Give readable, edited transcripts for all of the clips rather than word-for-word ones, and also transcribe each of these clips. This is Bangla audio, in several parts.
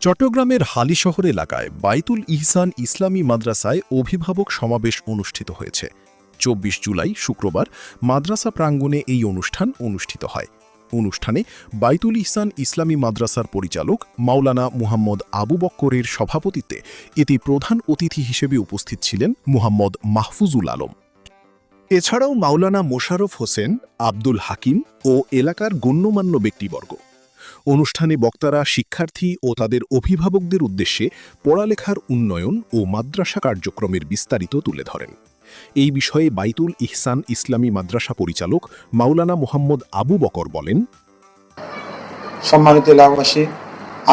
চট্টগ্রামের হালিশহর এলাকায় বাইতুল ইহসান ইসলামী মাদ্রাসায় অভিভাবক সমাবেশ অনুষ্ঠিত হয়েছে। ২৪ জুলাই শুক্রবার মাদ্রাসা প্রাঙ্গণে এই অনুষ্ঠান অনুষ্ঠিত হয়। অনুষ্ঠানে বাইতুল ইহসান ইসলামী মাদ্রাসার পরিচালক মাওলানা মুহাম্মদ আবু বক্করের সভাপতিত্বে এতে প্রধান অতিথি হিসেবে উপস্থিত ছিলেন মুহাম্মদ মাহফুজুল আলম। এছাড়াও মাওলানা মোশাররফ হোসেন, আব্দুল হাকিম ও এলাকার গণ্যমান্য ব্যক্তিবর্গ। অনুষ্ঠানে বক্তারা শিক্ষার্থী ও তাদের অভিভাবকদের উদ্দেশ্যে পড়ালেখার উন্নয়ন ও মাদ্রাসা কার্যক্রমের বিস্তারিত তুলে ধরেন। এই বিষয়ে বাইতুল ইহসান ইসলামী মাদ্রাসা পরিচালক মাওলানা মুহাম্মদ আবু বকর বলেন, সম্মানিত এলাকাবাসী,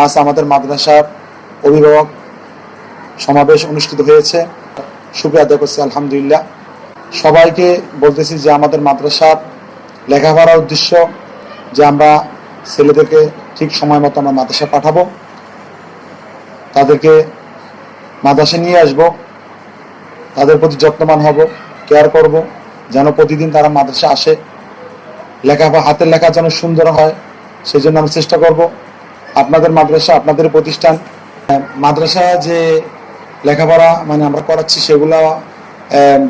আজ আমাদের মাদ্রাসার অভিভাবক সমাবেশ অনুষ্ঠিত হয়েছে। শুকরিয়া আদায় করছি আলহামদুলিল্লাহ। সবাইকে বলতেছি যে আমাদের মাদ্রাসার লেখাপড়ার উদ্দেশ্য যে আমরা ছেলেদেরকে ঠিক সময় মতো আমরা মাদ্রাসা পাঠাবো, তাদেরকে মাদ্রাসা নিয়ে আসব, তাদের প্রতি যত্নবান হব, কেয়ার করব, যেন প্রতিদিন তারা মাদ্রাসা আসে, লেখাপড়া হাতের লেখা যেন সুন্দর হয়, সেই জন্য আমরা চেষ্টা করব। আপনাদের মাদ্রাসা, আপনাদের প্রতিষ্ঠান, মাদ্রাসা যে লেখাপড়া মানে আমরা করাচ্ছি সেগুলা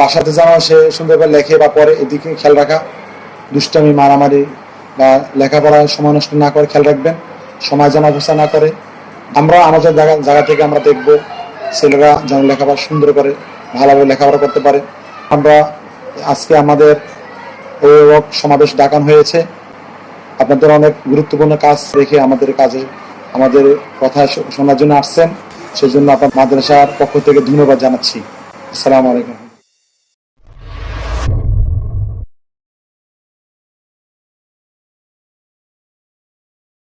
বাসাতে যেন সে সুন্দরভাবে লেখে বা পড়ে, এদিকে খেয়াল রাখা, দুষ্টামি মারামারি বা লেখাপড়ায় সময় নষ্ট না করে খেয়াল রাখবেন, সময় যেন অপচয় না করে। আমরা আমাদের জায়গা থেকে আমরা দেখব ছেলেরা যেন লেখাপড়া সুন্দর করে ভালোভাবে লেখাপড়া করতে পারে। আমরা আজকে আমাদের অভিভাবক সমাবেশ ডাকানো হয়েছে। আপনাদের অনেক গুরুত্বপূর্ণ কাজ রেখে আমাদের কাজে আমাদের কথা শোনার জন্য আসছেন, সেই জন্য আপনার মাদ্রাসার পক্ষ থেকে ধন্যবাদ জানাচ্ছি। আসসালামু আলাইকুম।